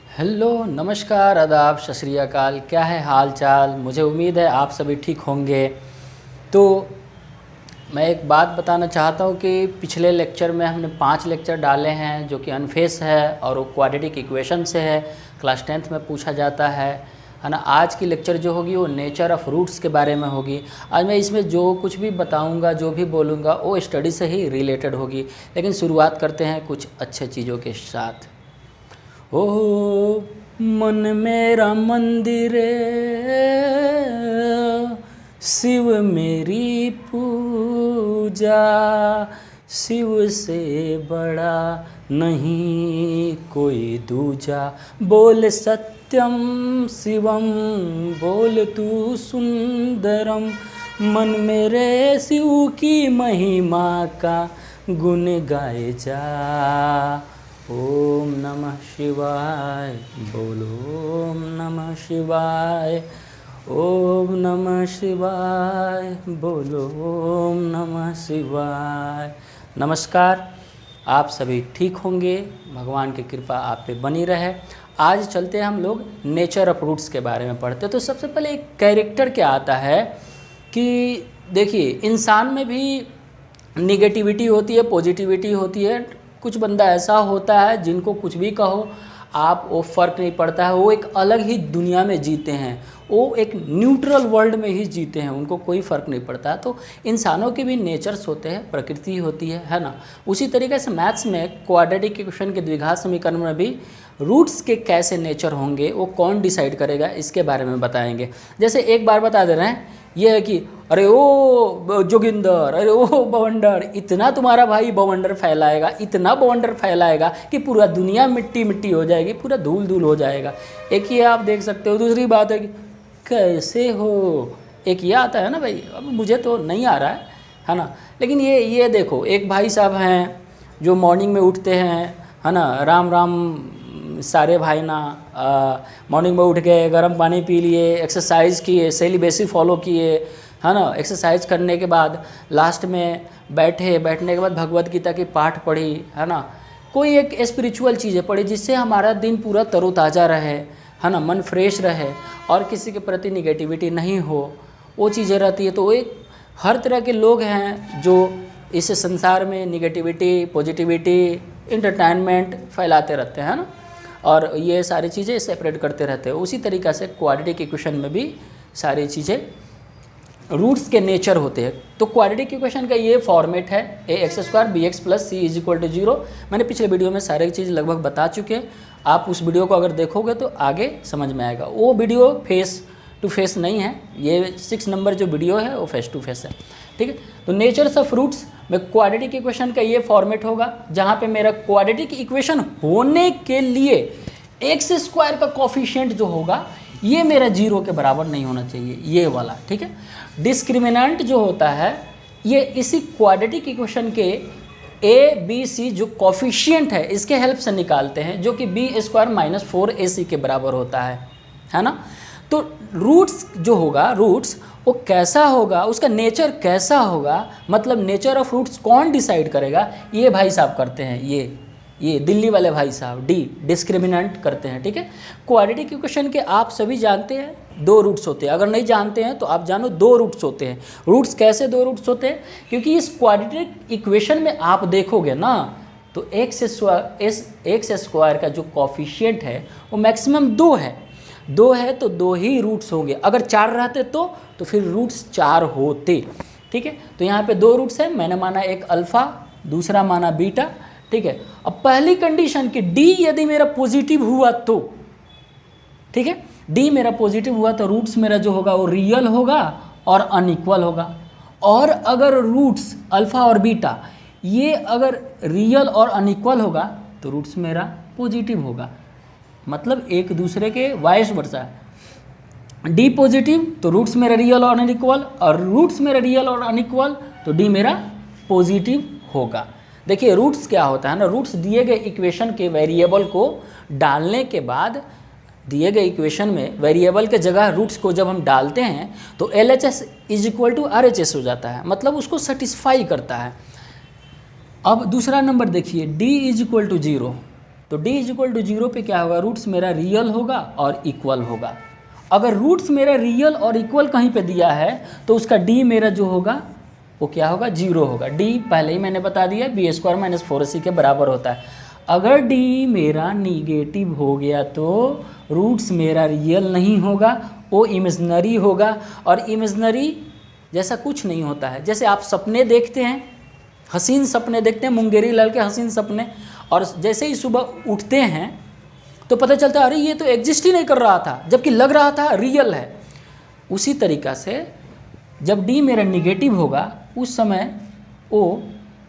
Hello, नमस्कार, आदाब, सत श्री अकाल। क्या है हाल चाल? मुझे उम्मीद है आप सभी ठीक होंगे। तो मैं एक बात बताना चाहता हूँ कि पिछले लेक्चर में हमने 5 लेक्चर डाले हैं जो कि अनफेस है और वो क्वाड्रेटिक इक्वेशन से है, क्लास 10th में पूछा जाता है ना। आज की लेक्चर जो होगी वो नेचर ऑफ रूट्स के बारे में होगी। आज मैं इसमें जो कुछ भी बताऊंगा, जो भी बोलूँगा वो स्टडी से ही रिलेटेड होगी। लेकिन शुरुआत करते हैं कुछ अच्छे चीज़ों के साथ। ओ मन मेरा मंदिर, शिव मेरी पूजा, शिव से बड़ा नहीं कोई दूजा। बोल सत्यम शिवम, बोल तू सुंदरम, मन मेरे शिव की महिमा का गुण गाए जा। ओम नमः शिवाय, बोलो ओम नमः शिवाय। ओम नमः शिवाय, बोलो ओम नमः शिवाय। नमस्कार, आप सभी ठीक होंगे, भगवान की कृपा आप पे बनी रहे। आज चलते हैं हम लोग नेचर ऑफ रूट्स के बारे में पढ़ते। तो सबसे पहले एक कैरेक्टर क्या आता है कि देखिए, इंसान में भी निगेटिविटी होती है, पॉजिटिविटी होती है। कुछ बंदा ऐसा होता है जिनको कुछ भी कहो आप, वो फ़र्क नहीं पड़ता है, वो एक अलग ही दुनिया में जीते हैं, वो एक न्यूट्रल वर्ल्ड में ही जीते हैं, उनको कोई फ़र्क नहीं पड़ता है। तो इंसानों के भी नेचर्स होते हैं, प्रकृति होती है ना। उसी तरीके से मैथ्स में क्वाड्रेटिक इक्वेशन के द्विघात समीकरण में भी रूट्स के कैसे नेचर होंगे, वो कौन डिसाइड करेगा, इसके बारे में बताएंगे। जैसे एक बार बता दे रहे हैं, ये है कि अरे ओ जोगिंदर, अरे ओ बवंडर, इतना तुम्हारा भाई बवंडर फैलाएगा, इतना बवंडर फैलाएगा कि पूरा दुनिया मिट्टी मिट्टी हो जाएगी, पूरा धूल धूल हो जाएगा। एक ये आप देख सकते हो। दूसरी बात है कि कैसे हो, एक ये आता है ना भाई, अब मुझे तो नहीं आ रहा है ना। लेकिन ये देखो, एक भाई साहब हैं जो मॉर्निंग में उठते हैं, है ना, राम राम सारे भाई ना, मॉर्निंग में उठ के गर्म पानी पी लिए, एक्सरसाइज किए, सेलिबेसी फॉलो किए, है ना। एक्सरसाइज करने के बाद लास्ट में बैठने के बाद भगवत गीता की पाठ पढ़ी, है ना। कोई एक स्पिरिचुअल चीज़ें पढ़ी जिससे हमारा दिन पूरा तरोताज़ा रहे, है ना, मन फ्रेश रहे और किसी के प्रति निगेटिविटी नहीं हो, वो चीज़ें रहती है। तो एक हर तरह के लोग हैं जो इस संसार में निगेटिविटी, पॉजिटिविटी, इंटरटेनमेंट फैलाते रहते हैं ना, और ये सारी चीज़ें सेपरेट करते रहते हैं। उसी तरीक़ा से क्वाड्रेटिक इक्वेशन में भी सारी चीज़ें रूट्स के नेचर होते हैं। तो क्वाड्रेटिक इक्वेशन का ये फॉर्मेट है ax² bx + c = 0। मैंने पिछले वीडियो में सारी चीज़ लगभग बता चुके हैं। आप उस वीडियो को अगर देखोगे तो आगे समझ में आएगा। वो वीडियो फेस टू फेस नहीं है, ये 6 नंबर जो वीडियो है वो फेस टू फेस है, ठीक है। तो नेचर्स ऑफ रूट्स में क्वाड्रेटिक इक्वेशन का ये फॉर्मेट होगा, जहाँ पे मेरा क्वाड्रेटिक इक्वेशन होने के लिए x² का कॉफिशिएंट जो होगा ये मेरा 0 के बराबर नहीं होना चाहिए, ये वाला, ठीक है। डिस्क्रिमिनेंट जो होता है ये इसी क्वाड्रेटिक इक्वेशन के a b c जो कॉफिशिएंट है इसके हेल्प से निकालते हैं, जो कि b² - 4ac के बराबर होता है ना। तो रूट्स जो होगा, रूट्स वो कैसा होगा, उसका नेचर कैसा होगा, मतलब नेचर ऑफ रूट्स कौन डिसाइड करेगा, ये भाई साहब करते हैं, ये दिल्ली वाले भाई साहब डिस्क्रिमिनेंट करते हैं, ठीक है। क्वाड्रेटिक इक्वेशन के आप सभी जानते हैं 2 रूट्स होते हैं। अगर नहीं जानते हैं तो आप जानो 2 रूट्स होते हैं। रूट्स कैसे 2 रूट्स होते हैं? क्योंकि इस क्वाड्रेटिक इक्वेशन में आप देखोगे ना तो x² का जो कॉफिशिएंट है वो मैक्सिमम 2 है तो 2 ही रूट्स होंगे। अगर 4 रहते तो फिर रूट्स 4 होते, ठीक है। तो यहाँ पे 2 रूट्स हैं, मैंने माना एक अल्फ़ा, दूसरा माना बीटा, ठीक है। अब पहली कंडीशन कि d यदि मेरा पॉजिटिव हुआ तो, ठीक है, d मेरा पॉजिटिव हुआ तो रूट्स मेरा जो होगा वो रियल होगा और अनइक्वल होगा। और अगर रूट्स अल्फ़ा और बीटा ये अगर रियल और अनइक्वल होगा तो रूट्स मेरा पॉजिटिव होगा, मतलब एक दूसरे के वाइस वर्सा। d पॉजिटिव तो रूट्स मेरा रियल और अनइक्वल, और रूट्स मेरा रियल और अनइक्वल तो d मेरा पॉजिटिव होगा। देखिए रूट्स क्या होता है ना, रूट्स दिए गए इक्वेशन के वेरिएबल को डालने के बाद, दिए गए इक्वेशन में वेरिएबल के जगह रूट्स को जब हम डालते हैं तो LHS = RHS हो जाता है, मतलब उसको सेटिस्फाई करता है। अब दूसरा नंबर देखिए, d = 0, तो d इज इक्वल टू 0 पे क्या होगा, रूट्स मेरा रियल होगा और इक्वल होगा। अगर रूट्स मेरा रियल और इक्वल कहीं पे दिया है तो उसका d मेरा जो होगा वो क्या होगा, 0 होगा। d पहले ही मैंने बता दिया b² माइनस 4ac के बराबर होता है। अगर d मेरा निगेटिव हो गया तो रूट्स मेरा रियल नहीं होगा, वो इमेजनरी होगा। और इमेजनरी जैसा कुछ नहीं होता है। जैसे आप सपने देखते हैं, हसीन सपने देखते हैं, मुंगेरी लाल के हसीन सपने, और जैसे ही सुबह उठते हैं तो पता चलता है अरे ये तो एग्जिस्ट ही नहीं कर रहा था, जबकि लग रहा था रियल है। उसी तरीक़ा से जब d मेरा निगेटिव होगा उस समय वो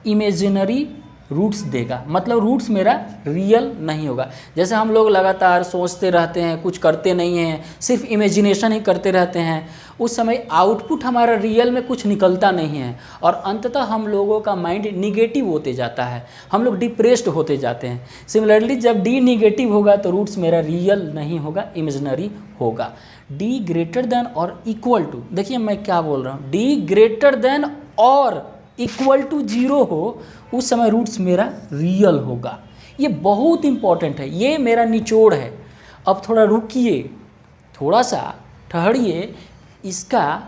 इमेजिनरी रूट्स देगा, मतलब रूट्स मेरा रियल नहीं होगा। जैसे हम लोग लगातार सोचते रहते हैं, कुछ करते नहीं हैं, सिर्फ इमेजिनेशन ही करते रहते हैं, उस समय आउटपुट हमारा रियल में कुछ निकलता नहीं है और अंततः हम लोगों का माइंड निगेटिव होते जाता है, हम लोग डिप्रेस्ड होते जाते हैं। सिमिलरली जब d निगेटिव होगा तो रूट्स मेरा रियल नहीं होगा, इमेजिनरी होगा। d ग्रेटर देन और इक्वल टू, देखिए मैं क्या बोल रहा हूँ, d ग्रेटर देन और इक्वल टू 0 हो उस समय रूट्स मेरा रियल होगा। ये बहुत इंपॉर्टेंट है, ये मेरा निचोड़ है। अब थोड़ा रुकिए, थोड़ा सा ठहरिए, इसका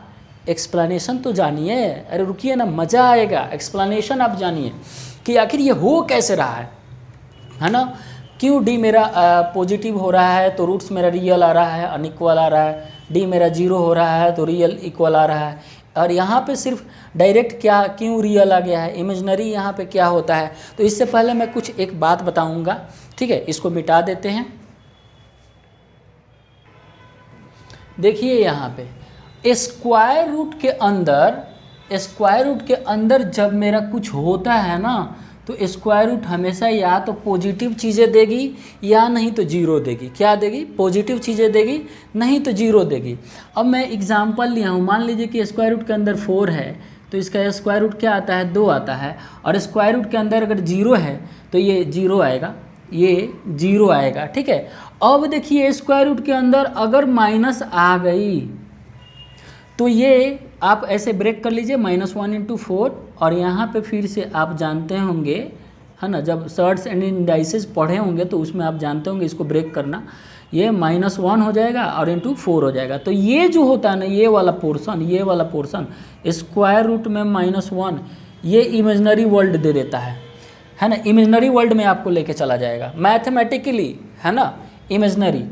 एक्सप्लेनेशन तो जानिए। अरे रुकिए ना, मज़ा आएगा। एक्सप्लेनेशन आप जानिए कि आखिर ये हो कैसे रहा है ना। क्यों d मेरा पॉजिटिव हो रहा है तो रूट्स मेरा रियल आ रहा है, अनइक्वल आ रहा है। d मेरा 0 हो रहा है तो रियल इक्वल आ रहा है। और यहाँ पे सिर्फ डायरेक्ट क्या क्यों रियल आ गया है, इमेजनरी यहाँ पे क्या होता है। तो इससे पहले मैं कुछ एक बात बताऊँगा, ठीक है। इसको मिटा देते हैं। देखिए यहाँ पे स्क्वायर रूट के अंदर जब मेरा कुछ होता है ना तो स्क्वायर रूट हमेशा या तो पॉजिटिव चीज़ें देगी या नहीं तो 0 देगी। क्या देगी, पॉजिटिव चीज़ें देगी, नहीं तो 0 देगी। अब मैं एग्जांपल लिया हूँ, मान लीजिए कि स्क्वायर रूट के अंदर 4 है तो इसका स्क्वायर रूट क्या आता है, 2 आता है। और स्क्वायर रूट के अंदर अगर 0 है तो ये 0 आएगा, ये 0 आएगा, ठीक है। अब देखिए स्क्वायर रूट के अंदर अगर माइनस आ गई तो ये आप ऐसे ब्रेक कर लीजिए, -1 × 4। और यहाँ पे फिर से आप जानते होंगे, है ना, जब सर्ट्स एंड इंडाइसेस पढ़े होंगे तो उसमें आप जानते होंगे इसको ब्रेक करना। ये -1 हो जाएगा और × 4 हो जाएगा। तो ये जो होता है ना, ये वाला पोर्शन स्क्वायर रूट में -1, ये इमेजनरी वर्ल्ड दे देता है ना। इमेजनरी वर्ल्ड में आपको लेके चला जाएगा मैथमेटिकली, है ना, इमेजनरी।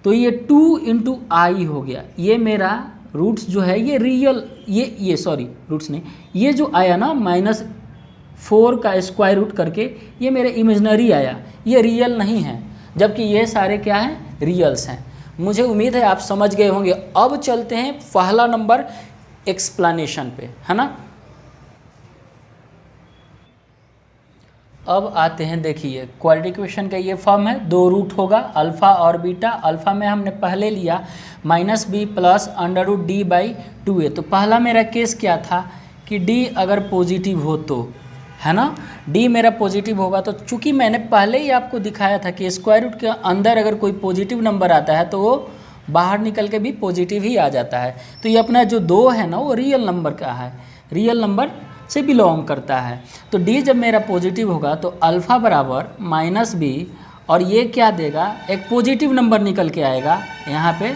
तो ये 2 × I हो गया। ये मेरा रूट्स जो है ये रियल, ये सॉरी रूट्स नहीं, ये जो आया ना -4 का स्क्वायर रूट करके, ये मेरे इमेजनरी आया, ये रियल नहीं है। जबकि ये सारे क्या हैं, रियल्स हैं। मुझे उम्मीद है आप समझ गए होंगे। अब चलते हैं पहला नंबर एक्सप्लेनेशन पे, है ना। अब आते हैं, देखिए क्वाड्रेटिक इक्वेशन का ये फॉर्म है, 2 रूट होगा, अल्फ़ा और बीटा। अल्फ़ा में हमने पहले लिया -b प्लस √d/2a। तो पहला मेरा केस क्या था कि d अगर पॉजिटिव हो तो, है ना, d मेरा पॉजिटिव होगा तो चूंकि मैंने पहले ही आपको दिखाया था कि स्क्वायर रूट के अंदर अगर कोई पॉजिटिव नंबर आता है तो वो बाहर निकल के भी पॉजिटिव ही आ जाता है। तो ये अपना जो 2 है ना वो रियल नंबर का है, रियल नंबर से बिलोंग करता है। तो d जब मेरा पॉजिटिव होगा तो अल्फ़ा बराबर -b, और ये क्या देगा, एक पॉजिटिव नंबर निकल के आएगा। यहाँ पे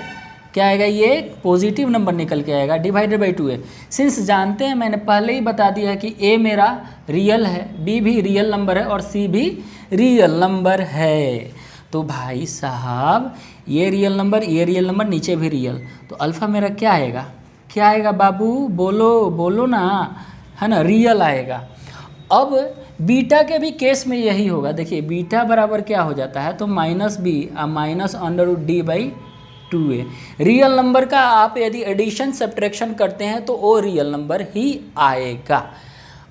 क्या आएगा, ये पॉजिटिव नंबर निकल के आएगा /2a। सिंस जानते हैं, मैंने पहले ही बता दिया है कि a मेरा रियल है, b भी रियल नंबर है और c भी रियल नंबर है। तो भाई साहब ये रियल नंबर, ये रियल नंबर, नीचे भी रियल, तो अल्फ़ा मेरा क्या आएगा, क्या आएगा बाबू, बोलो ना, है ना, रियल आएगा। अब बीटा के भी केस में यही होगा। देखिए बीटा बराबर क्या हो जाता है, तो -b -√d/2a। रियल नंबर का आप यदि एडिशन सब्ट्रैक्शन करते हैं तो वो रियल नंबर ही आएगा।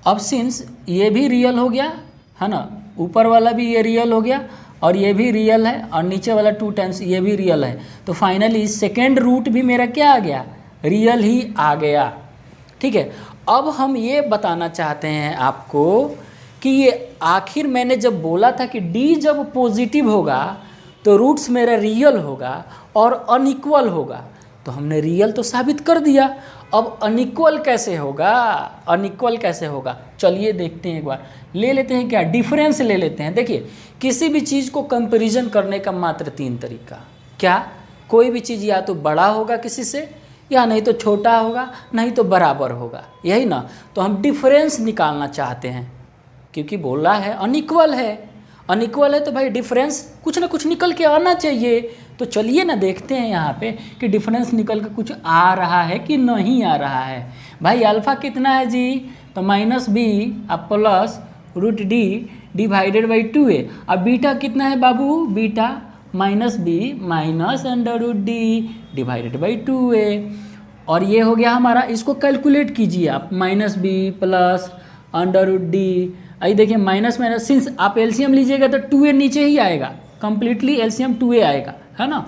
अब सिंस ये भी रियल हो गया, है ना, ऊपर वाला भी ये रियल हो गया और ये भी रियल है और नीचे वाला 2 टाइम्स ये भी रियल है, तो फाइनली सेकेंड रूट भी मेरा क्या आ गया, रियल ही आ गया, ठीक है। अब हम ये बताना चाहते हैं आपको कि ये आखिर मैंने जब बोला था कि d जब पॉजिटिव होगा तो रूट्स मेरा रियल होगा और अनइक्वल होगा, तो हमने रियल तो साबित कर दिया। अब अनइक्वल कैसे होगा, अनइक्वल कैसे होगा, चलिए देखते हैं एक बार। ले लेते हैं क्या, डिफरेंस ले लेते हैं। देखिए किसी भी चीज़ को कंपैरिजन करने का मात्र 3 तरीका, क्या, कोई भी चीज़ या तो बड़ा होगा किसी से, या नहीं तो छोटा होगा, नहीं तो बराबर होगा, यही ना। तो हम डिफरेंस निकालना चाहते हैं, क्योंकि बोला है अनइक्वल है, अनइक्वल है तो भाई डिफरेंस कुछ ना कुछ निकल के आना चाहिए। तो चलिए ना देखते हैं यहाँ पे कि डिफरेंस निकल के कुछ आ रहा है कि नहीं आ रहा है। भाई अल्फ़ा कितना है जी, तो -b अब plus √d divided by 2a। अब बीटा कितना है बाबू, beta -b minus √d divided by 2a। और ये हो गया हमारा, इसको कैलकुलेट कीजिए आप, -b प्लस √d। आई देखिए माइनस माइनस, सिंस आप एलसीएम लीजिएगा तो 2a नीचे ही आएगा, कंप्लीटली एलसीएम 2a आएगा, है ना।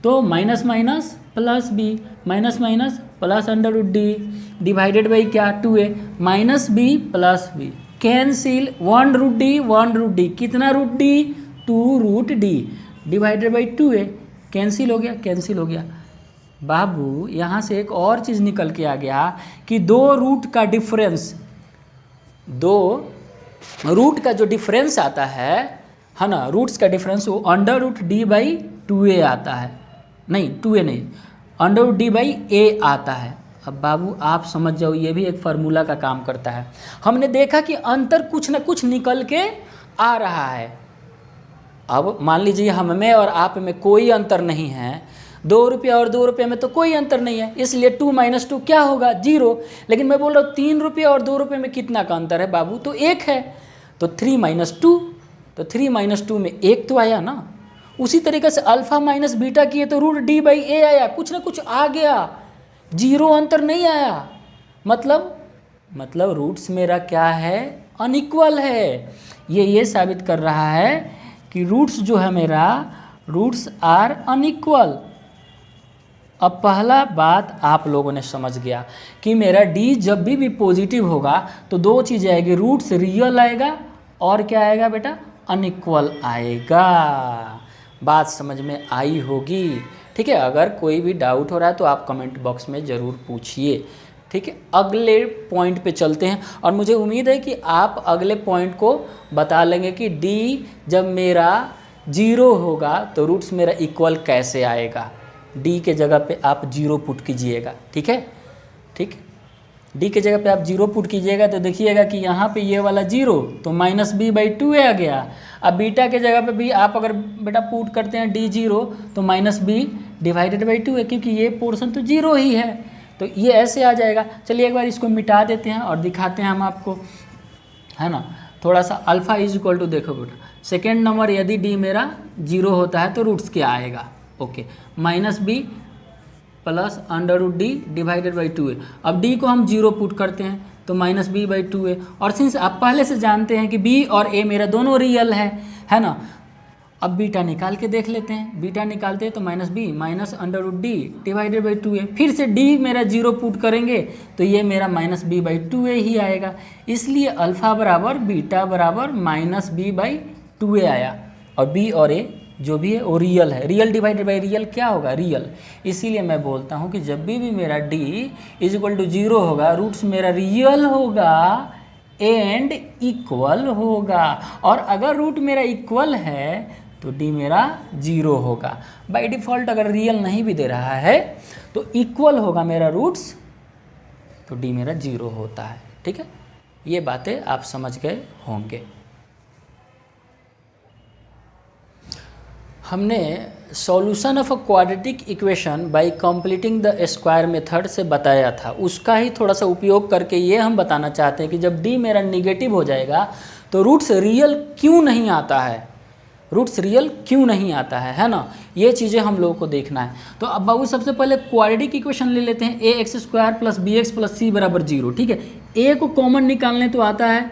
तो minus minus plus b, minus minus plus √d divided by क्या, 2a, -b plus b cancel, 1√d कितना √d, 2√d divided by 2a, cancel हो गया, कैंसिल हो गया। बाबू यहाँ से एक और चीज़ निकल के आ गया कि 2 रूट का डिफरेंस, 2 रूट का जो डिफरेंस आता है ना, रूट्स का डिफरेंस वो √d/2a आता है, नहीं 2a नहीं, √d/a आता है। अब बाबू आप समझ जाओ, ये भी एक फार्मूला का काम करता है। हमने देखा कि अंतर कुछ ना कुछ निकल के आ रहा है। अब मान लीजिए हम में और आप में कोई अंतर नहीं है, 2 रुपये और 2 रुपये में तो कोई अंतर नहीं है, इसलिए 2 - 2 क्या होगा, 0। लेकिन मैं बोल रहा हूँ 3 रुपये और 2 रुपये में कितना का अंतर है बाबू, तो 1 है। तो 3 - 2, तो 3 - 2 में 1 तो आया ना। उसी तरीके से अल्फ़ा माइनस बीटा किए तो √d/a आया, कुछ ना कुछ आ गया, 0 अंतर नहीं आया। मतलब रूट्स मेरा क्या है, अनइक्वल है। ये साबित कर रहा है कि रूट्स जो है मेरा, रूट्स आर अनइक्वल। अब पहला बात आप लोगों ने समझ गया कि मेरा d जब भी पॉजिटिव होगा तो 2 चीज़ें आएगी, रूट्स रियल आएगा और क्या आएगा बेटा, अनइक्वल आएगा। बात समझ में आई होगी, ठीक है। अगर कोई भी डाउट हो रहा है तो आप कमेंट बॉक्स में ज़रूर पूछिए, ठीक है। अगले पॉइंट पे चलते हैं, और मुझे उम्मीद है कि आप अगले पॉइंट को बता लेंगे कि d जब मेरा 0 होगा तो रूट्स मेरा इक्वल कैसे आएगा। d के जगह पे आप 0 पुट कीजिएगा, ठीक है, ठीक। d के जगह पे आप 0 पुट कीजिएगा तो देखिएगा कि यहाँ पे ये वाला 0 तो -b/2a आ गया। अब बीटा के जगह पे भी आप अगर बेटा पुट करते हैं d 0 तो -b डिवाइडेड बाई 2a, क्योंकि ये पोर्शन तो 0 ही है, तो ये ऐसे आ जाएगा। चलिए एक बार इसको मिटा देते हैं और दिखाते हैं हम आपको, है ना। थोड़ा सा अल्फ़ा = देखो बेटा, सेकेंड नंबर यदि d मेरा 0 होता है तो रूट्स क्या आएगा, okay, -b plus √d divided by 2a। अब d को हम 0 पुट करते हैं तो -b/2a, और सिंस आप पहले से जानते हैं कि b और a मेरा दोनों रियल है ना। अब बीटा निकाल के देख लेते हैं, बीटा निकालते हैं तो -b minus √d divided by 2a, फिर से d मेरा 0 पुट करेंगे तो ये मेरा -b/2a ही आएगा। इसलिए अल्फ़ा बराबर बीटा बराबर -b/2a आया, और b और a जो भी है वो रियल है। रियल डिवाइडेड बाई रियल क्या होगा, रियल। इसीलिए मैं बोलता हूँ कि जब भी मेरा d = 0 होगा, रूट्स मेरा रियल होगा एंड इक्वल होगा, और अगर रूट मेरा इक्वल है तो d मेरा 0 होगा। बाय डिफ़ॉल्ट अगर रियल नहीं भी दे रहा है तो इक्वल होगा मेरा रूट्स, तो d मेरा 0 होता है, ठीक है। ये बातें आप समझ गए होंगे। हमने solution of a quadratic equation by completing the square method से बताया था, उसका ही थोड़ा सा उपयोग करके ये हम बताना चाहते हैं कि जब d मेरा निगेटिव हो जाएगा तो रूट्स रियल क्यों नहीं आता है, रूट्स रियल क्यों नहीं आता है ना। ये चीज़ें हम लोगों को देखना है। तो अब बाबू सबसे पहले क्वाड्रेटिक इक्वेशन ले लेते हैं, ax² + bx + c = 0, ठीक है। a को कॉमन निकालने तो आता है,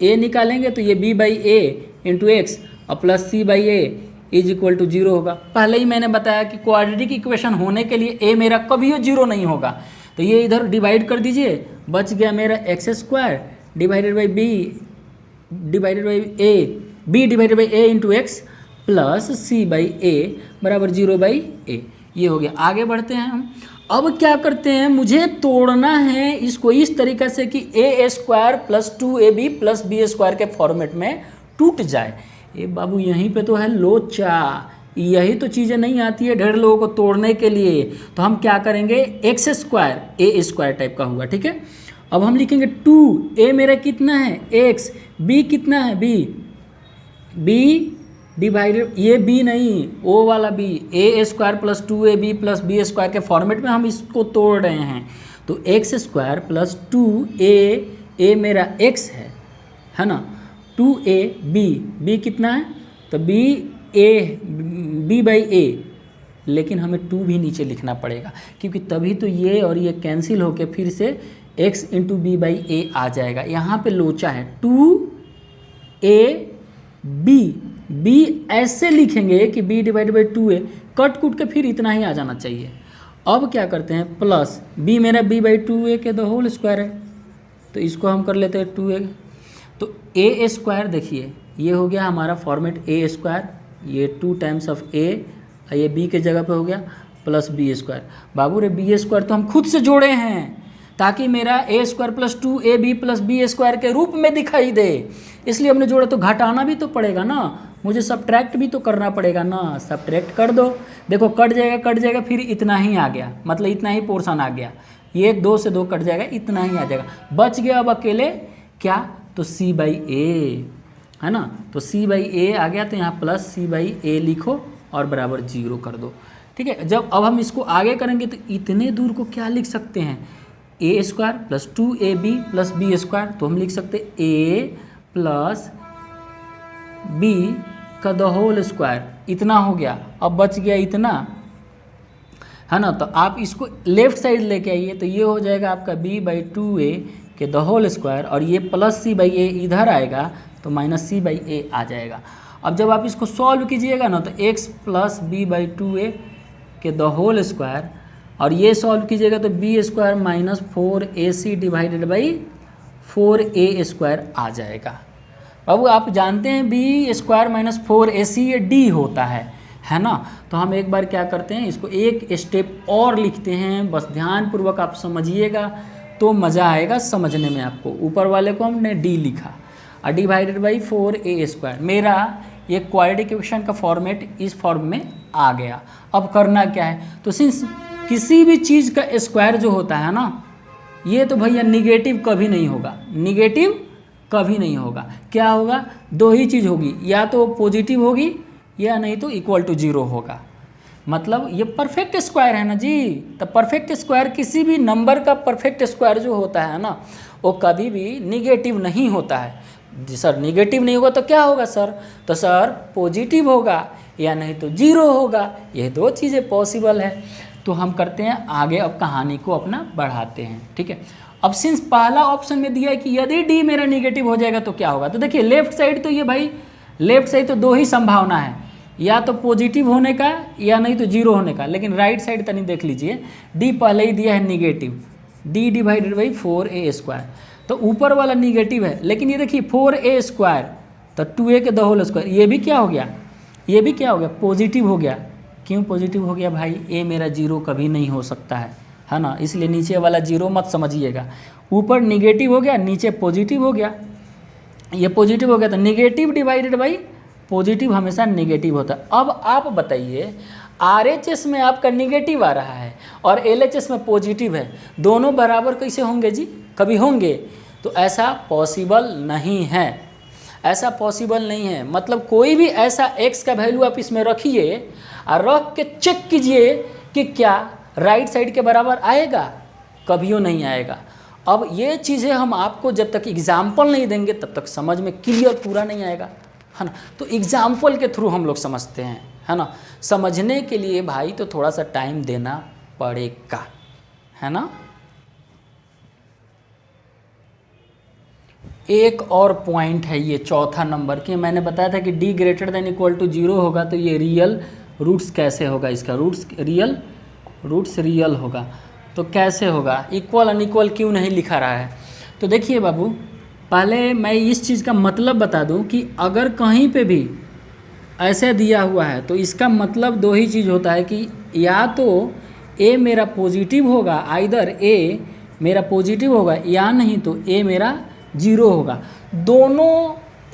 a निकालेंगे तो ये b/a × x और प्लस c/a = 0 होगा। पहले ही मैंने बताया कि क्वाड्रेटिक इक्वेशन होने के लिए a मेरा कभी 0 नहीं होगा, तो ये इधर डिवाइड कर दीजिए, बच गया मेरा x² divided by b divided by a, b divided by a × x plus c/a = 0/a। ये हो गया। आगे बढ़ते हैं हम। अब क्या करते हैं, मुझे तोड़ना है इसको इस तरीके से कि a² + 2ab + b² के फॉर्मेट में टूट जाए। ये बाबू यहीं पे तो है लोचा, यही तो चीज़ें नहीं आती है ढेर लोगों को तोड़ने के लिए। तो हम क्या करेंगे, x² टाइप का होगा, ठीक है। अब हम लिखेंगे 2, a मेरा कितना है x, b कितना है b डिवाइडेड, ये b नहीं ओ वाला b, a² + 2ab + b² के फॉर्मेट में हम इसको तोड़ रहे हैं। तो x² + 2a मेरा x है ना, 2ab कितना है, तो b/a, लेकिन हमें 2 भी नीचे लिखना पड़ेगा क्योंकि तभी तो ये और ये कैंसिल होके फिर से x × b/a आ जाएगा। यहाँ पे लोचा है 2ab, b ऐसे लिखेंगे कि b/2a, कट कुट के फिर इतना ही आ जाना चाहिए। अब क्या करते हैं, प्लस b मेरा b/2a के द होल स्क्वायर है, तो इसको हम कर लेते हैं 2a। तो a² देखिए ये हो गया हमारा फॉर्मेट a², ये 2 टाइम्स ऑफ a, ये b के जगह पे हो गया प्लस b²। बाबू रे b² तो हम खुद से जोड़े हैं ताकि मेरा a² + 2ab + b² के रूप में दिखाई दे, इसलिए हमने जोड़ा। तो घटाना भी तो पड़ेगा ना, मुझे सब्ट्रैक्ट भी तो करना पड़ेगा ना, सब्ट्रैक्ट कर दो। देखो कट जाएगा फिर इतना ही आ गया, मतलब इतना ही पोर्शन आ गया, ये 2 से 2 कट जाएगा, इतना ही आ जाएगा, बच गया अब अकेले क्या, तो c/a है ना। तो c/a आ गया, तो यहाँ प्लस c/a लिखो और बराबर 0 कर दो, ठीक है। जब अब हम इसको आगे करेंगे तो इतने दूर को क्या लिख सकते हैं, a² + 2ab + b², तो हम लिख सकते a + b का द होल स्क्वायर, इतना हो गया। अब बच गया इतना, है ना। तो आप इसको लेफ्ट साइड लेके आइए, तो ये हो जाएगा आपका b/2a के द होल स्क्वायर, और ये प्लस c/a इधर आएगा तो माइनस c/a आ जाएगा। अब जब आप इसको सॉल्व कीजिएगा ना, तो x + b/2a के द होल स्क्वायर, और ये सॉल्व कीजिएगा तो b² - 4ac / 4a² आ जाएगा। बाबू आप जानते हैं b² - 4ac ये d होता है ना। तो हम एक बार क्या करते हैं, इसको एक स्टेप और लिखते हैं, बस ध्यानपूर्वक आप समझिएगा तो मज़ा आएगा समझने में आपको। ऊपर वाले को हमने d लिखा और / 4a², मेरा ये क्वाड्रेटिक इक्वेशन का फॉर्मेट इस फॉर्म में आ गया। अब करना क्या है, तो सिंस किसी भी चीज़ का स्क्वायर जो होता है ना, ये तो भैया निगेटिव कभी नहीं होगा, निगेटिव कभी नहीं होगा। क्या होगा, 2 ही चीज़ होगी, या तो पॉजिटिव होगी या नहीं तो = 0 होगा। मतलब ये परफेक्ट स्क्वायर है ना जी। तो परफेक्ट स्क्वायर, किसी भी नंबर का परफेक्ट स्क्वायर जो होता है ना, वो कभी भी निगेटिव नहीं होता है। जी सर निगेटिव नहीं होगा तो क्या होगा सर, तो सर पॉजिटिव होगा या नहीं तो 0 होगा, ये 2 चीज़ें पॉसिबल है। तो हम करते हैं आगे, अब कहानी को अपना बढ़ाते हैं, ठीक है। अब सिंस पहला ऑप्शन में दिया है कि यदि d मेरा निगेटिव हो जाएगा तो क्या होगा, तो देखिए लेफ्ट साइड तो ये भाई लेफ्ट साइड तो 2 ही संभावना है, या तो पॉजिटिव होने का या नहीं तो 0 होने का। लेकिन राइट साइड तनी देख लीजिए, d पहले ही दिया है निगेटिव, d / 4a², तो ऊपर वाला निगेटिव है। लेकिन ये देखिए 4a², तो 2a के द होल स्क्वायर, ये भी क्या हो गया, ये भी क्या हो गया, पॉजिटिव हो गया। क्यों पॉजिटिव हो गया भाई, a मेरा 0 कभी नहीं हो सकता है ना, इसलिए नीचे वाला 0 मत समझिएगा। ऊपर निगेटिव हो गया, नीचे पॉजिटिव हो गया, ये पॉजिटिव हो गया, तो निगेटिव / पॉजिटिव हमेशा निगेटिव होता है। अब आप बताइए RHS में आपका निगेटिव आ रहा है और LHS में पॉजिटिव है, दोनों बराबर कैसे होंगे जी, कभी होंगे? तो ऐसा पॉसिबल नहीं है, ऐसा पॉसिबल नहीं है। मतलब कोई भी ऐसा x का वैल्यू आप इसमें रखिए और रख के चेक कीजिए कि क्या राइट साइड के बराबर आएगा, कभियो नहीं आएगा। अब ये चीज़ें हम आपको जब तक एग्जाम्पल नहीं देंगे तब तक समझ में क्लियर पूरा नहीं आएगा, है ना। तो एग्जाम्पल के थ्रू हम लोग समझते हैं, है ना। समझने के लिए भाई तो थोड़ा सा टाइम देना पड़ेगा, है ना। एक और पॉइंट है ये चौथा नंबर की, मैंने बताया था कि d > 0 होगा तो ये रियल रूट्स कैसे होगा, इसका रूट्स रियल होगा तो कैसे होगा, इक्वल अनइक्वल क्यों नहीं लिखा रहा है। तो देखिए बाबू, पहले मैं इस चीज़ का मतलब बता दूं कि अगर कहीं पे भी ऐसे दिया हुआ है तो इसका मतलब 2 ही चीज़ होता है कि या तो ए मेरा पॉजिटिव होगा, आइदर ए मेरा पॉजिटिव होगा या नहीं तो ए मेरा जीरो होगा। दोनों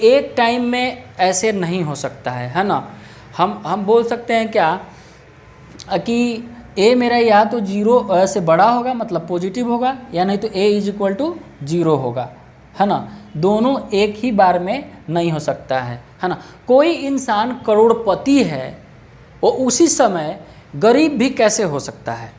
एक टाइम में ऐसे नहीं हो सकता है ना। हम बोल सकते हैं क्या कि ए मेरा या तो जीरो से बड़ा होगा मतलब पॉजिटिव होगा, या नहीं तो ए इज इक्वल टू जीरो होगा, है ना। दोनों एक ही बार में नहीं हो सकता है ना। कोई इंसान करोड़पति है वो उसी समय गरीब भी कैसे हो सकता है,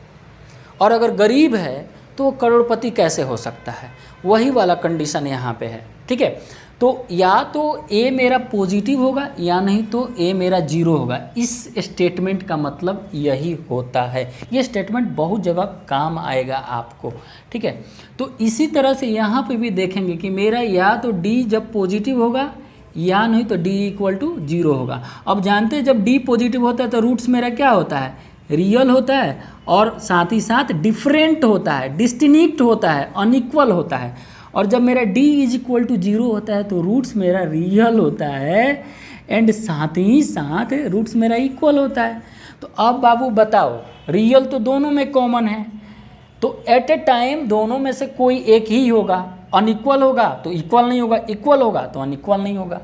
और अगर गरीब है तो वो करोड़पति कैसे हो सकता है, वही वाला कंडीशन यहाँ पे है, ठीक है। तो या तो ए मेरा पॉजिटिव होगा या नहीं तो ए मेरा जीरो होगा। इस स्टेटमेंट का मतलब यही होता है। ये स्टेटमेंट बहुत जगह काम आएगा आपको, ठीक है। तो इसी तरह से यहाँ पे भी देखेंगे कि मेरा या तो डी जब पॉजिटिव होगा या नहीं तो डी इक्वल टू जीरो होगा। अब जानते हैं जब डी पॉजिटिव होता है तो रूट्स मेरा क्या होता है, रियल होता है, और साथ ही साथ डिफरेंट होता है, डिस्टिंक्ट होता है, अनइक्वल होता है। और जब मेरा d is equal to zero होता है तो रूट्स मेरा रियल होता है एंड साथ ही साथ रूट्स मेरा इक्वल होता है। तो अब बाबू बताओ, रियल तो दोनों में कॉमन है, तो एट ए टाइम दोनों में से कोई एक ही होगा। अनइक्वल होगा तो इक्वल नहीं होगा, इक्वल होगा तो अनइक्वल नहीं होगा।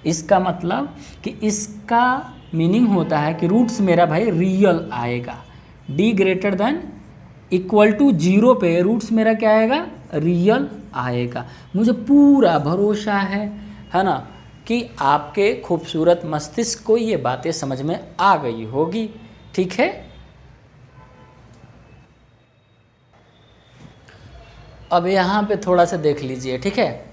इसका मतलब कि इसका मीनिंग होता है कि रूट्स मेरा भाई रियल आएगा। d greater than equal to zero पे रूट्स मेरा क्या आएगा, रियल आएगा। मुझे पूरा भरोसा है ना कि आपके खूबसूरत मस्तिष्क को ये बातें समझ में आ गई होगी, ठीक है। अब यहाँ पे थोड़ा सा देख लीजिए, ठीक है।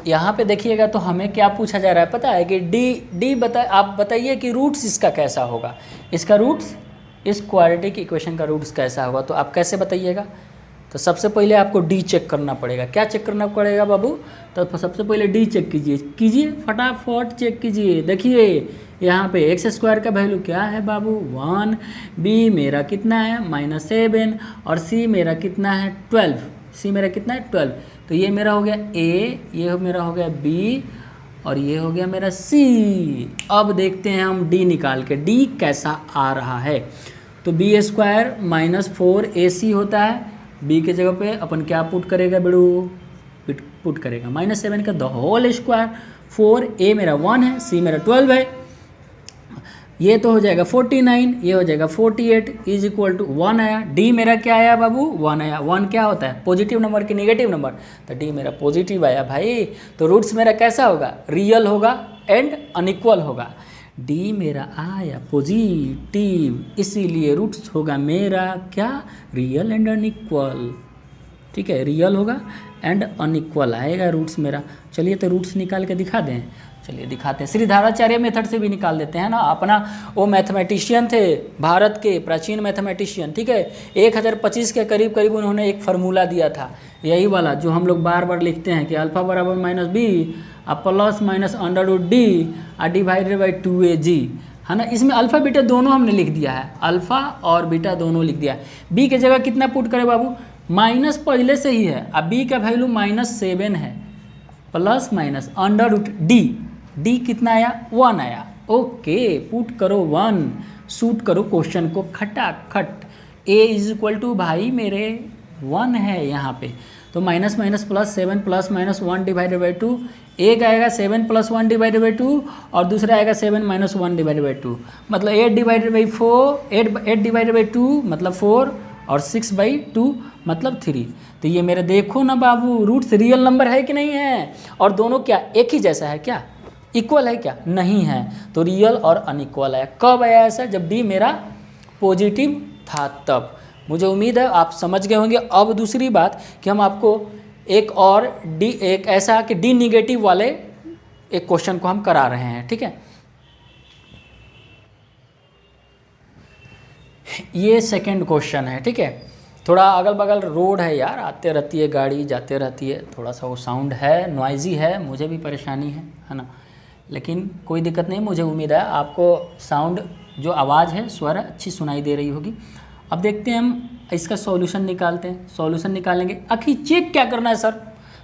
यहाँ पे देखिएगा तो हमें क्या पूछा जा रहा है पता है कि डी आप बताइए कि रूट्स इसका कैसा होगा। इसका रूट्स, इस क्वाड्रेटिक इक्वेशन का रूट्स कैसा होगा, तो आप कैसे बताइएगा। तो सबसे पहले आपको डी चेक करना पड़ेगा। क्या चेक करना पड़ेगा बाबू, तो सबसे पहले डी चेक कीजिए फटाफट चेक कीजिए। देखिए यहाँ पे एक्स स्क्वायर का वैल्यू क्या है बाबू 1, बी मेरा कितना है -7, और सी मेरा कितना है 12। सी मेरा कितना है 12। तो ये मेरा हो गया ए, ये मेरा हो गया बी, और ये हो गया मेरा सी। अब देखते हैं हम डी निकाल के, डी कैसा आ रहा है। तो बी स्क्वायर -4ac होता है। बी के जगह पे अपन क्या पुट करेगा बेड़ू, पुट करेगा -7 का द होल स्क्वायर। 4 ए मेरा 1 है, सी मेरा 12 है, ये तो हो जाएगा 49, ये हो जाएगा 48 इज इक्वल टू 1 आया। डी मेरा क्या आया बाबू 1 आया। 1 क्या होता है, पॉजिटिव नंबर कि नेगेटिव नंबर, तो डी मेरा पॉजिटिव आया भाई। तो रूट्स मेरा कैसा होगा, रियल होगा एंड अनइक्वल होगा। डी मेरा आया पॉजिटिव, इसीलिए रूट्स होगा मेरा क्या, रियल एंड अनइक्वल, ठीक है। रियल होगा एंड अनइक्वल आएगा रूट्स मेरा। चलिए तो रूट्स निकाल के दिखा दें, चलिए दिखाते हैं। श्रीधराचार्य मेथड से भी निकाल देते हैं ना, अपना वो मैथमेटिशियन थे भारत के प्राचीन मैथमेटिशियन, ठीक है। 1025 के करीब करीब उन्होंने एक फार्मूला दिया था, यही वाला जो हम लोग बार बार लिखते हैं कि अल्फा बराबर -b plus minus √d divided by 2ac, है ना। इसमें अल्फ़ा बीटा दोनों हमने लिख दिया है, अल्फ़ा और बीटा दोनों लिख दिया है। बी के जगह कितना पुट करें बाबू, माइनस पहले से ही है, अब बी का वैल्यू -7 है, प्लस माइनस √d, डी कितना आया 1 आया। ओके पुट करो 1, शूट करो क्वेश्चन को खटाखट। ए इज इक्वल टू भाई मेरे 1 है यहाँ पे, तो minus minus plus 7 plus minus 1 divided by 2। एक आएगा 7 + 1 डिवाइडेड बाई 2 और दूसरा आएगा 7 - 1 डिवाइडेड बाई 2, मतलब 8 डिवाइडेड बाई 4, 8 डिवाइडेड बाई 2 मतलब 4, और 6/2 मतलब 3। तो ये मेरे देखो ना बाबू रूट्स रियल नंबर है कि नहीं है, और दोनों क्या एक ही जैसा है, क्या इक्वल है, क्या नहीं है। तो रियल और अनइक्वल है। कब आया ऐसा, जब डी मेरा पॉजिटिव था तब। मुझे उम्मीद है आप समझ गए होंगे। अब दूसरी बात कि हम आपको एक ऐसा कि डी निगेटिव वाले एक क्वेश्चन को हम करा रहे हैं, ठीक है। ये सेकंड क्वेश्चन है, ठीक है। थोड़ा अगल बगल रोड है यार, आते रहती है गाड़ी, जाते रहती है, थोड़ा सा वो साउंड है, नॉइजी है, मुझे भी परेशानी है ना, लेकिन कोई दिक्कत नहीं। मुझे उम्मीद है आपको साउंड जो आवाज़ है, स्वर अच्छी सुनाई दे रही होगी। अब देखते हैं हम इसका सॉल्यूशन निकालते हैं। सॉल्यूशन निकालेंगे, आखिर चेक क्या करना है सर,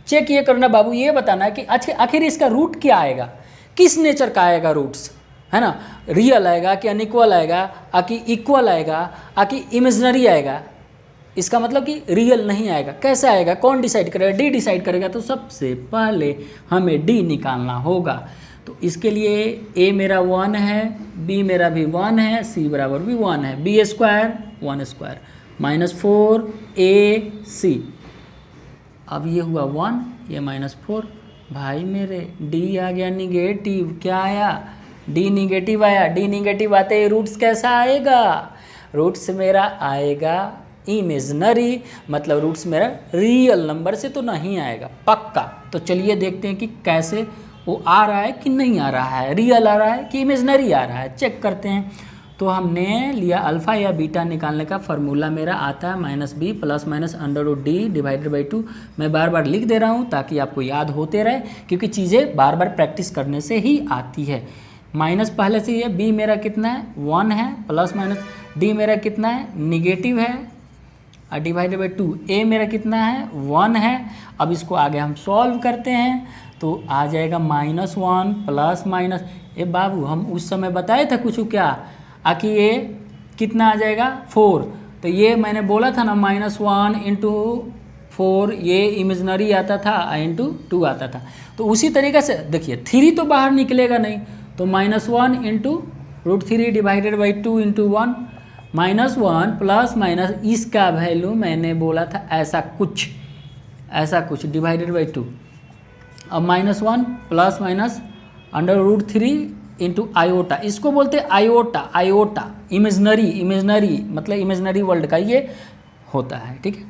चेक ये करना बाबू, ये बताना है कि आखिर इसका रूट क्या आएगा, किस नेचर का आएगा रूट्स, है ना, रियल आएगा कि अनइक्वल आएगा, कि इक्वल आएगा, कि इमेजनरी आएगा। इसका मतलब कि रियल नहीं आएगा। कैसे आएगा, कौन डिसाइड करेगा, डी डिसाइड करेगा। तो सबसे पहले हमें डी निकालना होगा। तो इसके लिए ए मेरा 1 है, बी मेरा भी 1 है, सी बराबर भी 1 है, बी स्क्वायर 1 स्क्वायर -4 ए सी। अब ये हुआ 1, ये -4, भाई मेरे डी आ गया निगेटिव। क्या आया, डी निगेटिव आया। डी निगेटिव आते ही रूट्स कैसा आएगा, रूट्स मेरा आएगा इमेजनरी, मतलब रूट्स मेरा रियल नंबर से तो नहीं आएगा पक्का। तो चलिए देखते हैं कि कैसे वो आ रहा है कि नहीं आ रहा है, रियल आ रहा है कि इमेजनरी आ रहा है, चेक करते हैं। तो हमने लिया अल्फ़ा या बीटा निकालने का फार्मूला मेरा आता है -b ± √d डिवाइडेड बाई 2। मैं बार बार लिख दे रहा हूँ ताकि आपको याद होते रहे, क्योंकि चीज़ें बार बार प्रैक्टिस करने से ही आती है। माइनस पहले से ये b मेरा कितना है 1 है, प्लस माइनस d मेरा कितना है निगेटिव है, डिवाइडेड बाई 2 a मेरा कितना है 1 है। अब इसको आगे हम सॉल्व करते हैं तो आ जाएगा -1 प्लस माइनस, ए बाबू हम उस समय बताए थे कुछ क्या, कि ये कितना आ जाएगा 4। तो ये मैंने बोला था ना -1 इंटू 4 ये इमेजनरी आता था, इंटू 2 आता था। तो उसी तरीके से देखिए 3 तो बाहर निकलेगा नहीं, तो -1 into √3 divided by 2 into 1 -1 plus minus इसका वैल्यू मैंने बोला था ऐसा कुछ डिवाइडेड बाई 2। अब -1 प्लस माइनस √3 इंटू आयोटा, इसको बोलते हैं आयोटा इमेजनरी मतलब इमेजनरी वर्ल्ड का ये होता है, ठीक है।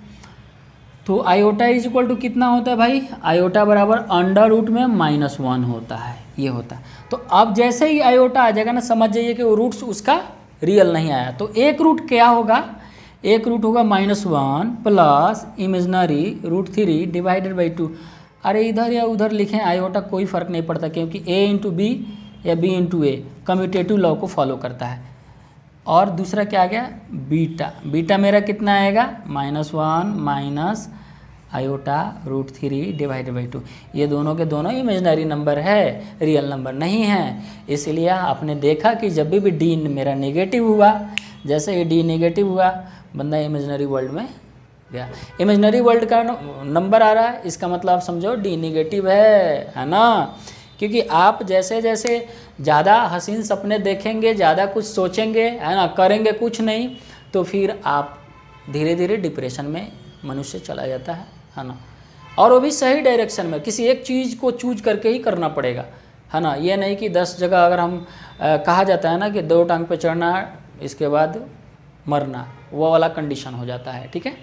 तो आयोटा इज इक्वल टू कितना होता है भाई, आयोटा बराबर √ में -1 होता है, ये होता है। तो अब जैसे ही आयोटा आ जाएगा ना, समझ जाइए कि वो रूट्स उसका रियल नहीं आया। तो एक रूट क्या होगा, एक रूट होगा -1 प्लस इमेजनरी √3 डिवाइडेड बाई 2। अरे इधर या उधर लिखें आयोटा कोई फ़र्क नहीं पड़ता, क्योंकि a इंटू बी या b into a commutative law को फॉलो करता है। और दूसरा क्या आ गया बीटा मेरा कितना आएगा -1 माइनस आयोटा √3 डिवाइडेड बाई 2। ये दोनों के दोनों इमेजनरी नंबर है, रियल नंबर नहीं है। इसलिए आपने देखा कि जब भी डी मेरा नेगेटिव हुआ, जैसे ही डी नेगेटिव हुआ बंदा इमेजनरी वर्ल्ड में गया। इमेजनरी वर्ल्ड का नंबर आ रहा है, इसका मतलब आप समझो डी नेगेटिव है ना। क्योंकि आप जैसे जैसे ज़्यादा हसीन सपने देखेंगे, ज़्यादा कुछ सोचेंगे, है ना, करेंगे कुछ नहीं, तो फिर आप धीरे धीरे डिप्रेशन में मनुष्य चला जाता है ना। और वो भी सही डायरेक्शन में, किसी एक चीज़ को चूज करके ही करना पड़ेगा, है ना। ये नहीं कि 10 जगह अगर हम कहा जाता है ना कि 2 टांग पे चढ़ना इसके बाद मरना, वो वाला कंडीशन हो जाता है, ठीक है।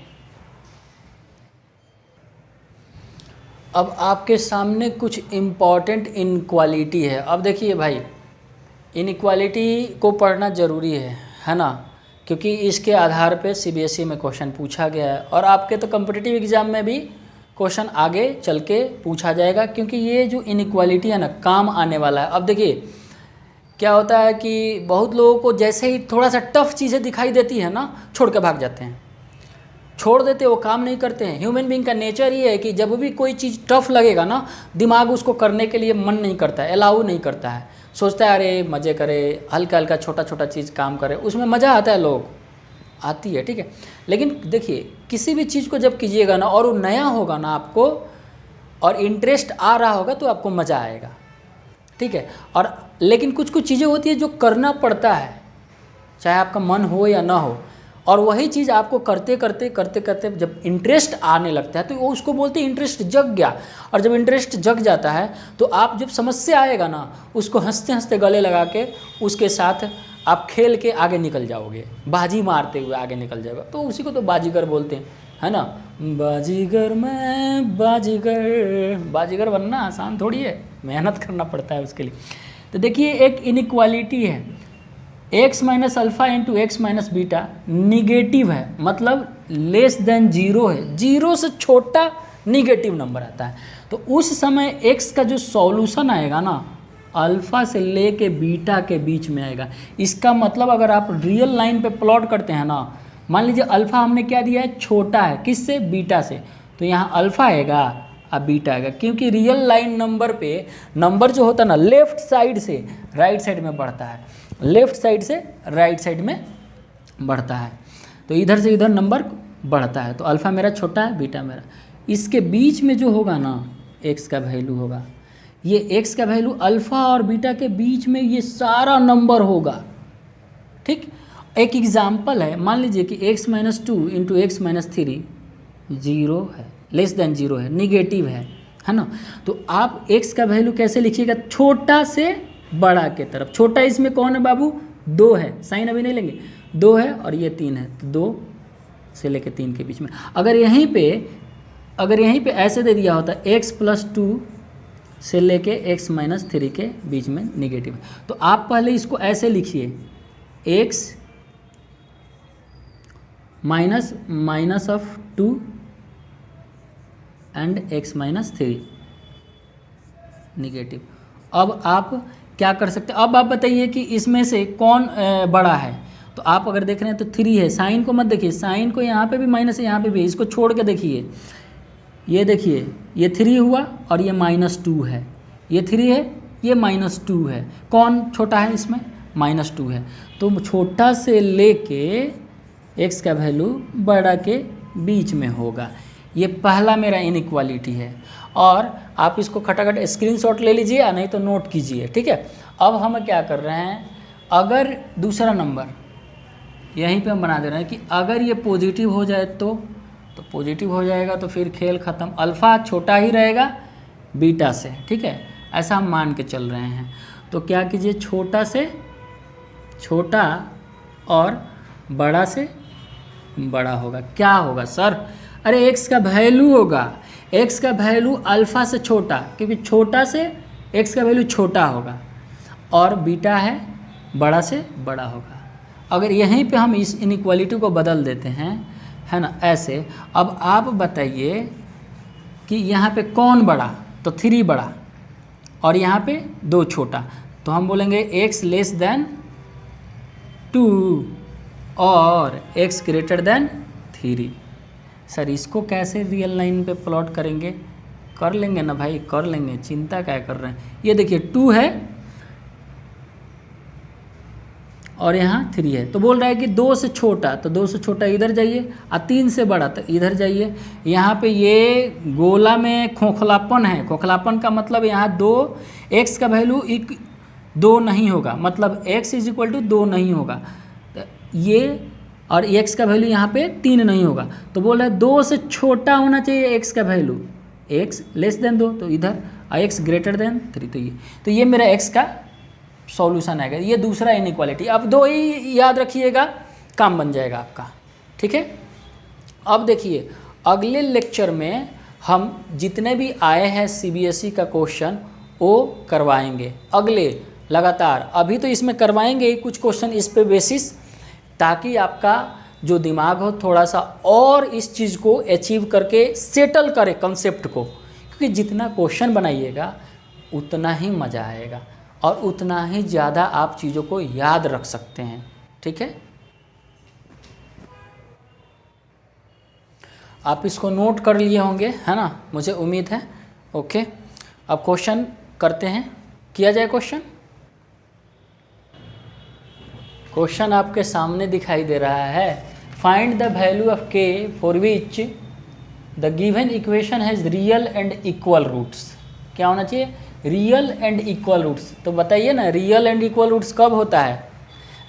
अब आपके सामने कुछ इम्पॉर्टेंट इनक्वालिटी है। अब देखिए भाई, इनक्वालिटी को पढ़ना ज़रूरी है ना, क्योंकि इसके आधार पे CBSE में क्वेश्चन पूछा गया है, और आपके तो कॉम्पिटिटिव एग्ज़ाम में भी क्वेश्चन आगे चल के पूछा जाएगा, क्योंकि ये जो इनक्वालिटी है ना काम आने वाला है। अब देखिए क्या होता है कि बहुत लोगों को जैसे ही थोड़ा सा टफ चीज़ें दिखाई देती है ना, छोड़ के भाग जाते हैं, छोड़ देते, वो काम नहीं करते हैं। ह्यूमन बीइंग का नेचर ये है कि जब भी कोई चीज़ टफ लगेगा ना, दिमाग उसको करने के लिए मन नहीं करता है, अलाउ नहीं करता है, सोचता है अरे मज़े करे, हल्का हल्का छोटा छोटा चीज़ काम करे, उसमें मज़ा आता है, लोग आती है, ठीक है। लेकिन देखिए किसी भी चीज़ को जब कीजिएगा ना और वो नया होगा ना आपको, और इंटरेस्ट आ रहा होगा, तो आपको मज़ा आएगा, ठीक है। और लेकिन कुछ कुछ चीज़ें होती है जो करना पड़ता है, चाहे आपका मन हो या ना हो, और वही चीज़ आपको करते करते करते करते जब इंटरेस्ट आने लगता है, तो वो उसको बोलते हैं इंटरेस्ट जग गया। और जब इंटरेस्ट जग जाता है तो आप जब समस्या आएगा ना, उसको हंसते हंसते गले लगा के उसके साथ आप खेल के आगे निकल जाओगे, बाजी मारते हुए आगे निकल जाएगा। तो उसी को तो बाजीगर बोलते हैं, है ना। बाजीगर मैं बाजीगर बनना आसान थोड़ी है, मेहनत करना पड़ता है उसके लिए। तो देखिए एक इनइक्वालिटी है, x minus alpha into x minus beta negative है, मतलब लेस देन 0 है, 0 से छोटा निगेटिव नंबर आता है। तो उस समय x का जो सॉल्यूशन आएगा ना, अल्फ़ा से लेके बीटा के बीच में आएगा। इसका मतलब अगर आप रियल लाइन पे प्लॉट करते हैं ना, मान लीजिए अल्फ़ा हमने क्या दिया है, छोटा है, किससे, बीटा से, तो यहाँ अल्फ़ा आएगा अब बीटा आएगा, क्योंकि रियल लाइन नंबर पे नंबर जो होता है ना लेफ्ट साइड से राइट साइड में बढ़ता है, लेफ्ट साइड से राइट साइड में बढ़ता है, तो इधर से इधर नंबर बढ़ता है। तो अल्फ़ा मेरा छोटा है, बीटा मेरा, इसके बीच में जो होगा ना एक्स का वैल्यू होगा, ये एक्स का वैल्यू अल्फ़ा और बीटा के बीच में ये सारा नंबर होगा। ठीक, एक एग्जाम्पल है, मान लीजिए कि x - 2 इंटू एक्स - 3 जीरो है, लेस देन जीरो है, निगेटिव है ना। तो आप x का वैल्यू कैसे लिखिएगा, छोटा से बड़ा के तरफ। छोटा इसमें कौन है बाबू, 2 है, साइन अभी नहीं लेंगे, 2 है और ये 3 है, तो 2 से लेके 3 के बीच में। अगर यहीं पे ऐसे दे दिया होता x + 2 से लेके x - 3 के बीच में निगेटिव, तो आप पहले इसको ऐसे लिखिए, x minus of 2 and x - 3 negative. अब आप क्या कर सकते हैं, अब आप बताइए कि इसमें से कौन बड़ा है। तो आप अगर देख रहे हैं तो 3 है, साइन को मत देखिए, साइन को यहाँ पे भी माइनस है, यहाँ पे भी, इसको छोड़ के देखिए, ये देखिए ये 3 हुआ और ये -2 है, ये 3 है, ये -2 है, कौन छोटा है इसमें, -2 है। तो छोटा से लेके x का वैल्यू बड़ा के बीच में होगा। ये पहला मेरा इनइक्वालिटी है, और आप इसको खटाखट स्क्रीनशॉट ले लीजिए या नहीं तो नोट कीजिए, ठीक है। अब हम क्या कर रहे हैं, अगर दूसरा नंबर यहीं पे हम बना दे रहे हैं कि अगर ये पॉजिटिव हो जाए तो पॉजिटिव हो जाएगा, तो फिर खेल ख़त्म, अल्फ़ा छोटा ही रहेगा बीटा से, ठीक है, ऐसा हम मान के चल रहे हैं। तो क्या कीजिए, छोटा से छोटा और बड़ा से बड़ा होगा। क्या होगा सर, अरे x का वैल्यू होगा, x का वैल्यू अल्फ़ा से छोटा, क्योंकि छोटा से x का वैल्यू छोटा होगा, और बीटा है बड़ा से बड़ा होगा। अगर यहीं पे हम इस इनइक्वालिटी को बदल देते हैं, है ना, ऐसे। अब आप बताइए कि यहाँ पे कौन बड़ा, तो 3 बड़ा और यहाँ पे 2 छोटा, तो हम बोलेंगे x < 2 और x < 3। सर इसको कैसे रियल लाइन पे प्लॉट करेंगे, कर लेंगे ना भाई, कर लेंगे, चिंता क्या कर रहे हैं। ये देखिए 2 है और यहाँ 3 है, तो बोल रहा है कि 2 से छोटा, तो 2 से छोटा इधर जाइए, और 3 से बड़ा तो इधर जाइए। यहाँ पे ये गोला में खोखलापन है, खोखलापन का मतलब यहाँ 2, x का वैल्यू 2 नहीं होगा, मतलब x = 2 नहीं होगा, ये, और x का वैल्यू यहाँ पे 3 नहीं होगा, तो बोल रहा है 2 से छोटा होना चाहिए x का वैल्यू, x < 2 तो इधर, और x < 3 तो ये मेरा x का सॉल्यूशन आएगा। ये दूसरा इनइक्वालिटी, अब 2 ही याद रखिएगा, काम बन जाएगा आपका, ठीक है। अब देखिए अगले लेक्चर में हम जितने भी आए हैं CBSE का क्वेश्चन वो करवाएंगे, अगले लगातार। अभी तो इसमें करवाएंगे कुछ क्वेश्चन इस पे बेसिस, ताकि आपका जो दिमाग हो थोड़ा सा और इस चीज़ को अचीव करके सेटल करे कंसेप्ट को, क्योंकि जितना क्वेश्चन बनाइएगा उतना ही मज़ा आएगा और उतना ही ज़्यादा आप चीज़ों को याद रख सकते हैं, ठीक है। आप इसको नोट कर लिए होंगे, है ना, मुझे उम्मीद है। ओके, अब क्वेश्चन करते हैं, किया जाए क्वेश्चन। क्वेश्चन आपके सामने दिखाई दे रहा है, find the value of k for which the given equation has real and equal roots. क्या होना चाहिए, रियल एंड इक्वल रूट्स। तो बताइए ना, रियल एंड इक्वल रूट्स कब होता है,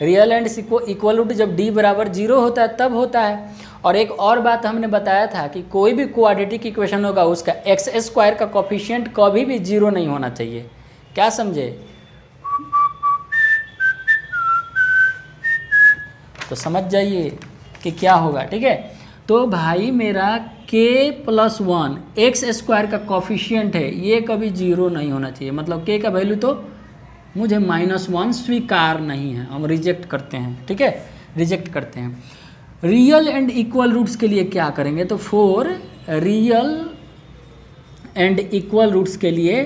रियल एंड इक्वल रूट जब d = 0 होता है तब होता है। और एक और बात हमने बताया था कि कोई भी क्वाड्रेटिक इक्वेशन होगा उसका x² का कोफिशिएंट कभी भी 0 नहीं होना चाहिए। क्या समझे, तो समझ जाइए कि क्या होगा, ठीक है। तो भाई मेरा k + 1 x² का कोफिशिएंट है, ये कभी 0 नहीं होना चाहिए, मतलब k का वैल्यू तो मुझे -1 स्वीकार नहीं है, हम रिजेक्ट करते हैं, ठीक है, रिजेक्ट करते हैं। रियल एंड इक्वल रूट्स के लिए क्या करेंगे, तो for real and equal roots के लिए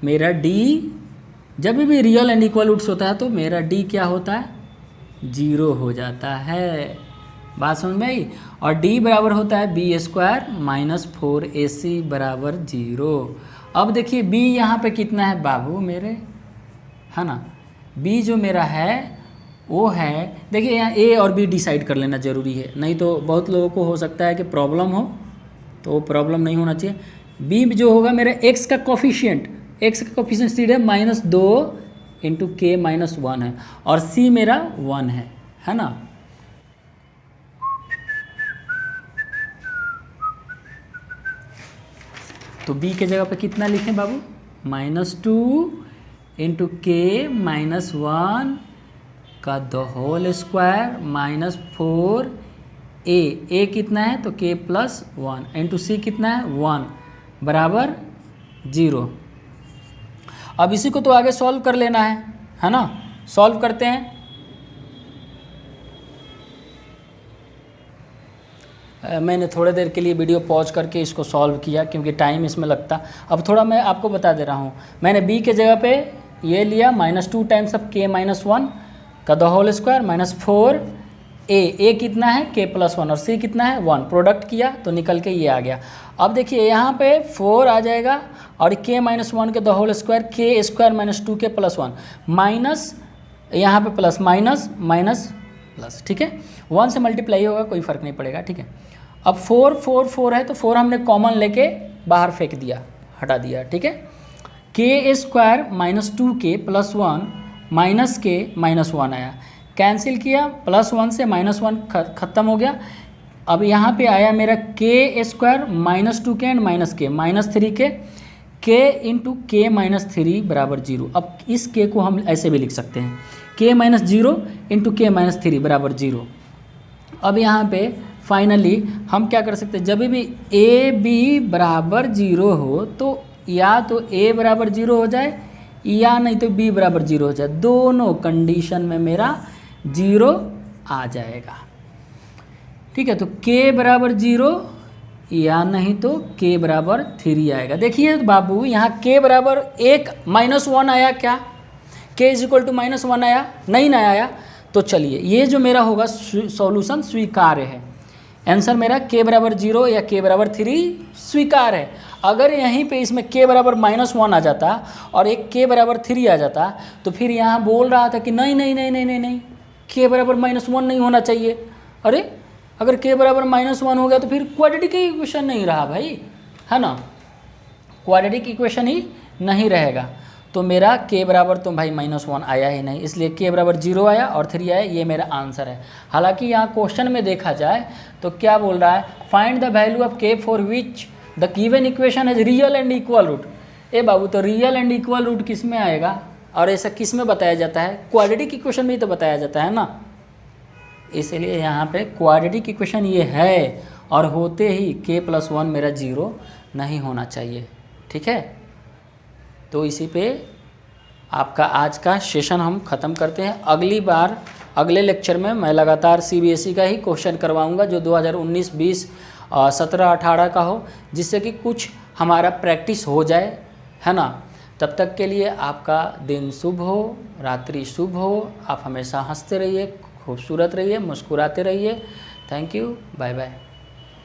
मेरा d, जब भी रियल एंड इक्वल रूट्स होता है तो मेरा d क्या होता है, 0 हो जाता है, बात समझ में आई। और d बराबर होता है बी स्क्वायर माइनस 4ac बराबर 0। अब देखिए b यहाँ पे कितना है बाबू मेरे, है ना, b जो मेरा है वो है, देखिए यहाँ a और b डिसाइड कर लेना ज़रूरी है, नहीं तो बहुत लोगों को हो सकता है कि प्रॉब्लम हो, तो प्रॉब्लम नहीं होना चाहिए। b जो होगा मेरा x का कोफिशिएंट, सीधे -2 इंटू k -1 है, और c मेरा 1 है ना। तो b के जगह पे कितना लिखें बाबू, -2 इंटू k -1 का द होल स्क्वायर -4 a कितना है तो k + 1 इंटू c कितना है 1 बराबर 0। अब इसी को तो आगे सॉल्व कर लेना है ना, सॉल्व करते हैं। मैंने थोड़ी देर के लिए वीडियो पॉज करके इसको सॉल्व किया क्योंकि टाइम इसमें लगता। अब थोड़ा मैं आपको बता दे रहा हूँ, मैंने b के जगह पे ये लिया -2 टाइम्स ऑफ k -1 का द होल स्क्वायर -4 a कितना है k + 1 और c कितना है 1, प्रोडक्ट किया तो निकल के ये आ गया। अब देखिए यहाँ पे 4 आ जाएगा और k -1 के the whole square k square -2k + 1 minus यहाँ पे प्लस माइनस माइनस प्लस, ठीक है, 1 से मल्टीप्लाई होगा कोई फ़र्क नहीं पड़ेगा, ठीक है। अब 4 है तो 4 हमने कॉमन लेके बाहर फेंक दिया, हटा दिया, ठीक है। k square -2k + 1 minus k -1 आया, कैंसिल किया, +1 से -1 ख़त्म हो गया। अब यहाँ पे आया मेरा k square -2k and -k -3k k into k -3 बराबर 0। अब इस k को हम ऐसे भी लिख सकते हैं k -0 इंटू k -3 बराबर 0। अब यहाँ पे फाइनली हम क्या कर सकते हैं, जब भी a b बराबर 0 हो तो या तो a बराबर 0 हो जाए या नहीं तो b बराबर 0 हो जाए, दोनों कंडीशन में मेरा 0 आ जाएगा, ठीक है। तो k बराबर 0 या नहीं तो k बराबर 3 आएगा। देखिए बाबू यहाँ k बराबर 1 -1 आया क्या, k = -1 आया, नहीं ना आया, तो चलिए ये जो मेरा होगा सॉल्यूशन स्वीकार्य है। आंसर मेरा k बराबर 0 या k बराबर 3 स्वीकार है। अगर यहीं पे इसमें k बराबर -1 आ जाता और एक k बराबर 3 आ जाता तो फिर यहाँ बोल रहा था कि नहीं नहीं नहीं नहीं नहीं नहीं k बराबर -1 नहीं होना चाहिए। अरे अगर k बराबर -1 हो गया तो फिर क्वाड्रेटिक इक्वेशन नहीं रहा भाई, है ना, क्वाड्रेटिक इक्वेशन ही नहीं रहेगा। तो मेरा k बराबर तो भाई -1 आया ही नहीं, इसलिए k बराबर 0 आया और 3 आया, ये मेरा आंसर है। हालांकि यहाँ क्वेश्चन में देखा जाए तो क्या बोल रहा है, find the value of k for which the given equation is real and equal root. ए बाबू तो रियल एंड इक्वल रूट किस में आएगा और ऐसा किस में बताया जाता है, क्वाड्रेटिक इक्वेशन में ही तो बताया जाता है ना, इसलिए यहाँ पे क्वाड्रेटिक इक्वेशन ये है और होते ही k + 1 मेरा 0 नहीं होना चाहिए, ठीक है। तो इसी पे आपका आज का सेशन हम ख़त्म करते हैं। अगली बार अगले लेक्चर में मैं लगातार CBSE का ही क्वेश्चन करवाऊंगा जो 2019, 20, 17, 18 का हो, जिससे कि कुछ हमारा प्रैक्टिस हो जाए, है ना। तब तक के लिए आपका दिन शुभ हो, रात्रि शुभ हो, आप हमेशा हंसते रहिए, खूबसूरत रहिए, मुस्कुराते रहिए। Thank you, bye bye.